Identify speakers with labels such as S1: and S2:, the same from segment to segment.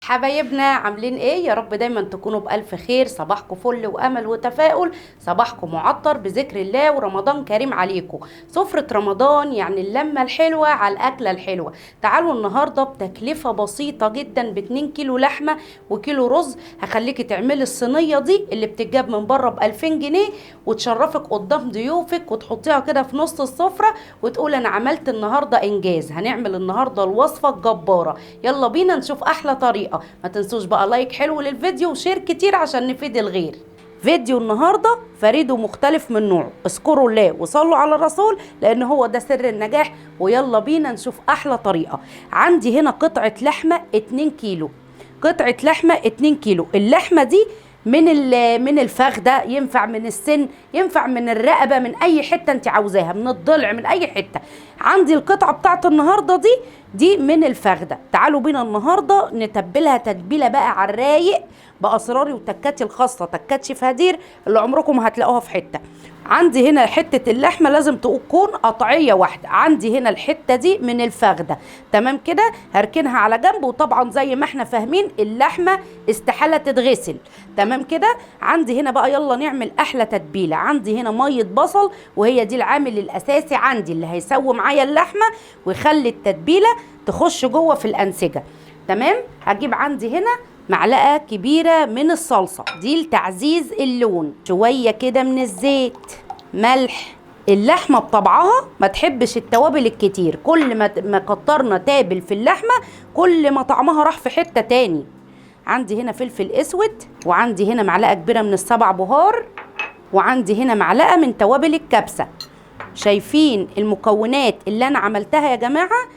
S1: حبايبنا عاملين ايه؟ يا رب دايما تكونوا بألف خير. صباحكم فل وامل وتفاؤل، صباحكم معطر بذكر الله ورمضان كريم عليكم. سفرة رمضان يعني اللمة الحلوة على الأكلة الحلوة. تعالوا النهاردة بتكلفة بسيطة جدا ب2 كيلو لحمة وكيلو رز هخليكي تعملي الصينية دي اللي بتتجاب من بره ب2000 جنيه وتشرفك قدام ضيوفك وتحطيها كده في نص السفرة وتقول انا عملت النهاردة انجاز. هنعمل النهاردة الوصفة الجبارة. يلا بينا نشوف احلى طريقة. ما تنسوش بقى لايك حلو للفيديو وشير كتير عشان نفيد الغير. فيديو النهاردة فريد ومختلف من نوعه. اذكروا الله وصلوا على الرسول لان هو ده سر النجاح. ويلا بينا نشوف احلى طريقة. عندي هنا قطعة لحمة 2 كيلو. قطعة لحمة 2 كيلو. اللحمة دي من الفخده، ينفع من السن، ينفع من الرقبه، من اي حته انت عاوزاها، من الضلع، من اي حته. عندي القطعه بتاعت النهارده دي من الفخده. تعالوا بينا النهارده نتبلها تتبيله بقى على الرايق باسراري وتكاتي الخاصه، تكات شيف هدير اللي عمركم ما هتلاقوها في حته. عندي هنا حته اللحمه لازم تكون قطعيه واحده. عندي هنا الحته دي من الفخده، تمام كده. هركنها على جنب. وطبعا زي ما احنا فاهمين اللحمه استحاله تتغسل، تمام كده. عندي هنا بقى يلا نعمل احلى تتبيله. عندي هنا ميه بصل وهي دي العامل الاساسي عندي اللي هيسوي معايا اللحمه ويخلي التتبيله تخش جوه في الانسجه، تمام. هجيب عندي هنا معلقه كبيره من الصلصه دي لتعزيز اللون، شويه كده من الزيت، ملح. اللحمه بطبعها ما تحبش التوابل الكتير. كل ما كترنا تابل في اللحمه كل ما طعمها راح في حته تاني. عندي هنا فلفل اسود، وعندي هنا معلقه كبيره من السبع بهار، وعندي هنا معلقه من توابل الكبسه. شايفين المكونات اللي انا عملتها يا جماعه؟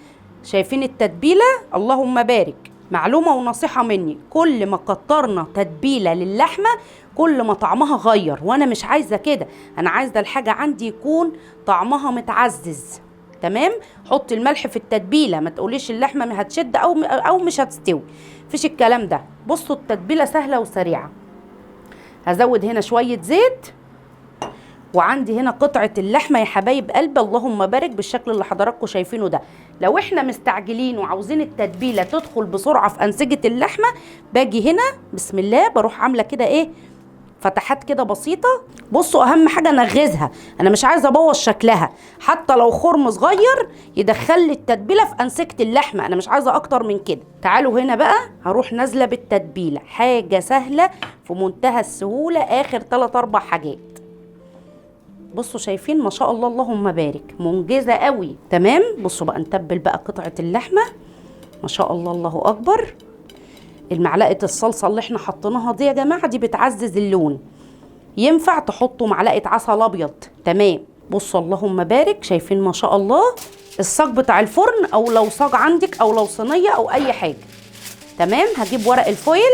S1: شايفين التتبيله؟ اللهم بارك. معلومه ونصيحه مني، كل ما كترنا تتبيله للحمه كل ما طعمها غير، وانا مش عايزه كده. انا عايزه الحاجه عندي يكون طعمها متعزز، تمام. حط الملح في التتبيله، ما تقوليش اللحمه هتشد او مش هتستوي، مفيش الكلام ده. بصوا التتبيله سهله وسريعه. هزود هنا شويه زيت، وعندي هنا قطعه اللحمه يا حبايب قلبي اللهم بارك بالشكل اللي حضراتكم شايفينه ده. لو احنا مستعجلين وعاوزين التتبيله تدخل بسرعه في انسجه اللحمه، باجي هنا بسم الله بروح عامله كده ايه، فتحات كده بسيطه. بصوا اهم حاجه نغزها، انا مش عايزه ابوظ شكلها. حتى لو خرم صغير يدخل لي التتبيله في انسجه اللحمه، انا مش عايزه اكتر من كده. تعالوا هنا بقى هروح نازله بالتتبيله، حاجه سهله في منتهى السهوله، اخر 3-4 حاجات. بصوا شايفين ما شاء الله اللهم بارك، منجزه قوي، تمام. بصوا بقى نتبل بقى قطعه اللحمه، ما شاء الله الله اكبر. المعلقه الصلصه اللي احنا حطيناها دي يا جماعه دي بتعزز اللون، ينفع تحطوا معلقه عسل ابيض، تمام. بصوا اللهم بارك، شايفين ما شاء الله. الصاج بتاع الفرن او لو صاج عندك او لو صينيه او اي حاجه، تمام. هجيب ورق الفويل،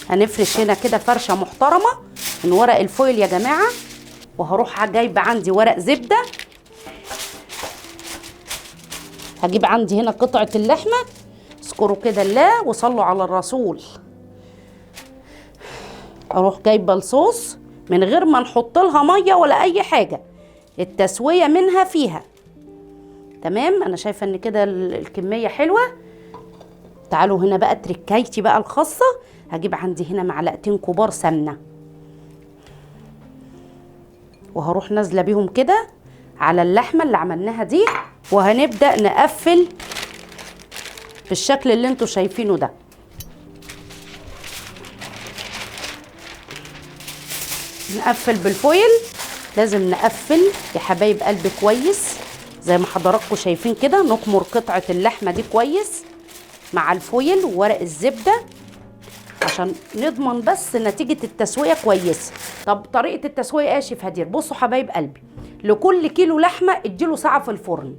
S1: هنفرش هنا كده فرشه محترمه من ورق الفويل يا جماعه. وهروح جايبه عندي ورق زبده. هجيب عندي هنا قطعه اللحمه، اذكروا كده الله وصلوا على الرسول. اروح جايبه الصوص من غير ما نحط لها ميه ولا اي حاجه، التسويه منها فيها، تمام. انا شايفه ان كده الكميه حلوه. تعالوا هنا بقى تركايتي بقى الخاصه. هجيب عندي هنا معلقتين كبار سمنه، وهروح نازله بيهم كده على اللحمه اللي عملناها دي، وهنبدا نقفل بالشكل اللي انتوا شايفينه ده. نقفل بالفويل، لازم نقفل يا حبايب قلبي كويس زي ما حضراتكم شايفين كده. نكمر قطعه اللحمه دي كويس مع الفويل وورق الزبده عشان نضمن بس نتيجه التسويه كويسه. طب طريقه التسويه ايه يا شيف هدير؟ بصوا حبايب قلبي، لكل كيلو لحمه اديله ساعه في الفرن،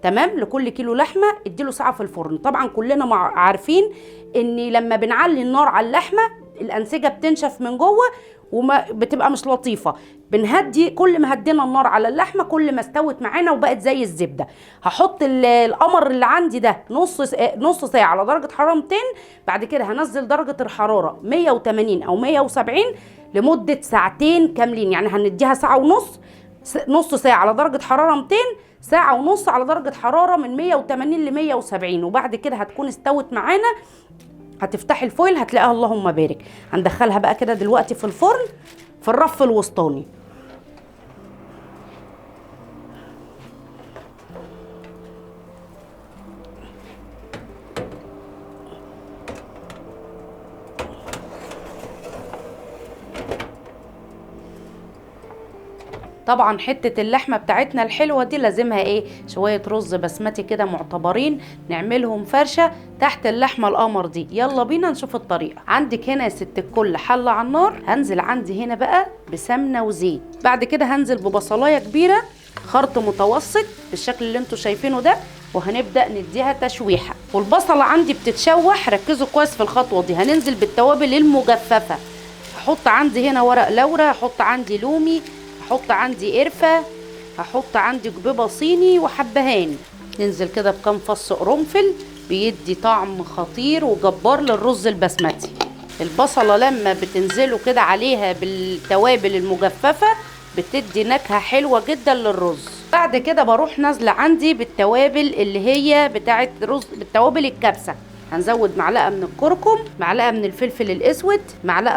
S1: تمام. لكل كيلو لحمه اديله ساعه في الفرن. طبعا كلنا عارفين ان لما بنعلي النار على اللحمه الانسجه بتنشف من جوه وما بتبقى مش لطيفه. بنهدي، كل ما هدينا النار على اللحمه كل ما استوت معانا وبقت زي الزبده. هحط القمر اللي عندي ده نص ساعه على درجه حراره 200. بعد كده هنزل درجه الحراره 180 او 170 لمده ساعتين كاملين، يعني هنديها ساعه ونص. نص ساعه على درجه حراره 200، ساعه ونص على درجه حراره من 180 ل 170، وبعد كده هتكون استوت معانا هتفتحي الفويل هتلاقيها اللهم بارك. هندخلها بقى كده دلوقتي في الفرن في الرف الوسطاني. طبعا حته اللحمه بتاعتنا الحلوه دي لازمها ايه؟ شويه رز بسمتي كده معتبرين، نعملهم فرشه تحت اللحمه القمر دي. يلا بينا نشوف الطريقه. عندك هنا يا ست الكل حله على النار، هنزل عندي هنا بقى بسمنه وزيت. بعد كده هنزل ببصلايه كبيره خرط متوسط بالشكل اللي انتوا شايفينه ده، وهنبدا نديها تشويحه. والبصله عندي بتتشوح، ركزوا كويس في الخطوه دي. هننزل بالتوابل المجففه، هحط عندي هنا ورق لورا، هحط عندي لومي، هحط عندي قرفه، هحط عندي كبيبه صيني وحبهان. ننزل كده بكام فص قرنفل، بيدي طعم خطير وجبار للرز البسمتي. البصله لما بتنزلوا كده عليها بالتوابل المجففه بتدي نكهه حلوه جدا للرز. بعد كده بروح نازله عندي بالتوابل اللي هي بتاعه رز، بالتوابل الكبسه. هنزود معلقه من الكركم، معلقه من الفلفل الاسود، معلقه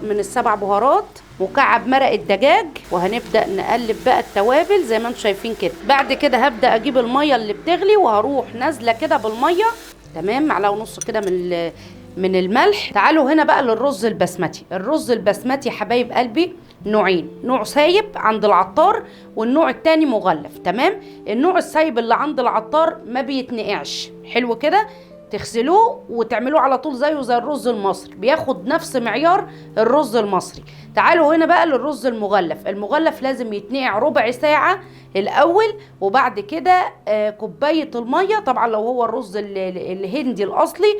S1: من السبع بهارات، مكعب مرق الدجاج، وهنبدا نقلب بقى التوابل زي ما انتم شايفين كده. بعد كده هبدا اجيب الميه اللي بتغلي وهروح نازله كده بالميه، تمام، معلقه ونص كده من الملح. تعالوا هنا بقى للرز البسمتي. الرز البسمتي حبايب قلبي نوعين، نوع سايب عند العطار والنوع التاني مغلف، تمام. النوع السايب اللي عند العطار ما بيتنقعش، حلو كده، تغسلوه وتعملوه على طول زيه زي الرز المصري، بياخد نفس معيار الرز المصري. تعالوا هنا بقى للرز المغلف. المغلف لازم يتنقع ربع ساعة الأول، وبعد كده كوباية المية. طبعا لو هو الرز الهندي الأصلي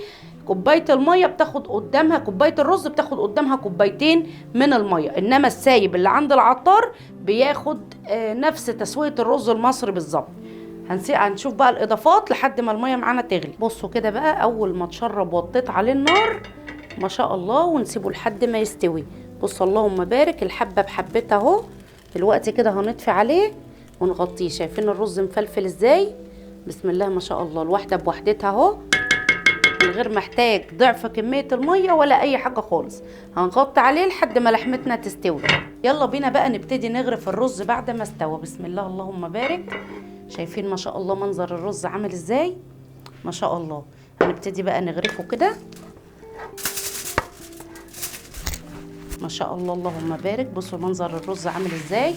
S1: كوباية المية بتاخد قدامها، كوباية الرز بتاخد قدامها كوبايتين من المية. إنما السايب اللي عند العطار بياخد نفس تسوية الرز المصري بالظبط. هنشوف بقى الاضافات لحد ما الميه معانا تغلي. بصوا كده بقى، اول ما تشرب وطيت عليه النار ما شاء الله، ونسيبه لحد ما يستوي. بصوا اللهم بارك، الحبه بحبتها اهو. دلوقتي كده هنطفي عليه ونغطيه. شايفين الرز مفلفل ازاي؟ بسم الله ما شاء الله، الواحده بوحدتها اهو، من غير محتاج ضعف كميه الميه ولا اي حاجه خالص. هنغطي عليه لحد ما لحمتنا تستوي. يلا بينا بقى نبتدي نغرف الرز بعد ما استوى. بسم الله اللهم بارك. شايفين ما شاء الله منظر الرز عامل ازاي؟ ما شاء الله. هنبتدي بقى نغرفه كده. ما شاء الله اللهم بارك. بصوا منظر الرز عامل ازاي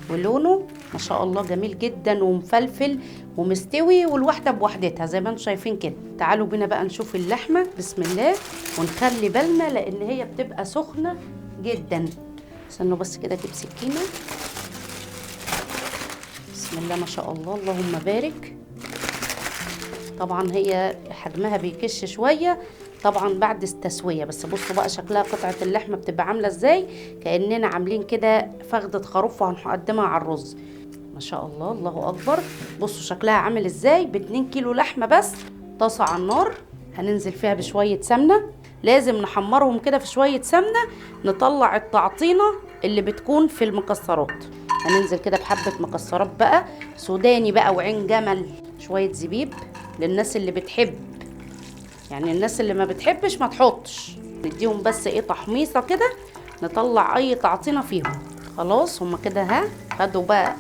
S1: ولونه ما شاء الله جميل جدا ومفلفل ومستوي، والواحده بوحدتها زي ما انتم شايفين كده. تعالوا بينا بقى نشوف اللحمه. بسم الله، ونخلي بالنا لان هي بتبقى سخنه جدا. استنوا بس كده اجيب سكينه. بسم الله ما شاء الله اللهم بارك. طبعا هي حجمها بيكش شويه طبعا بعد التسويه، بس بصوا بقى شكلها قطعه اللحمه بتبقى عامله ازاي، كاننا عاملين كده فخده خروف وهنقدمها على الرز. ما شاء الله الله اكبر. بصوا شكلها عامل ازاي. ب2 كيلو لحمه بس، طاسه على النار هننزل فيها بشويه سمنه. لازم نحمرهم كده في شويه سمنه، نطلع التعطينه اللي بتكون في المكسرات. هننزل كده بحبه مكسرات بقى سوداني بقى وعين جمل، شويه زبيب للناس اللي بتحب، يعني الناس اللي ما بتحبش ما تحطش. نديهم بس ايه تحميصه كده، نطلع اي تعطينه فيهم. خلاص هما كده خدوا بقى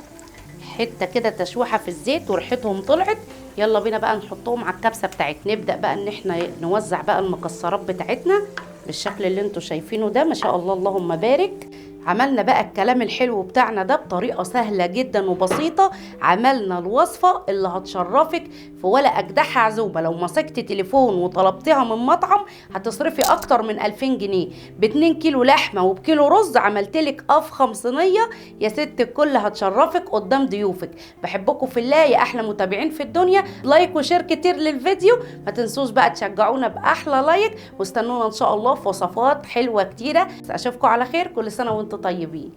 S1: حته كده تشويحه في الزيت وريحتهم طلعت. يلا بينا بقى نحطهم على الكبسه بتاعتنا. نبدا بقى ان احنا نوزع بقى المكسرات بتاعتنا بالشكل اللي انتوا شايفينه ده. ما شاء الله اللهم بارك. عملنا بقى الكلام الحلو بتاعنا ده بطريقه سهله جدا وبسيطه. عملنا الوصفه اللي هتشرفك في ولا اجدعها عزومه. لو مسكت تليفون وطلبتها من مطعم هتصرفي اكتر من 2000 جنيه. ب2 كيلو لحمه وبكيلو رز عملتلك افخم صينيه يا ست الكل، هتشرفك قدام ضيوفك. بحبكم في الله يا احلى متابعين في الدنيا. لايك وشير كتير للفيديو، ما تنسوش بقى تشجعونا باحلى لايك، واستنونا ان شاء الله في وصفات حلوه كتيره. اشوفكم على خير، كل سنه وانتم طيبين.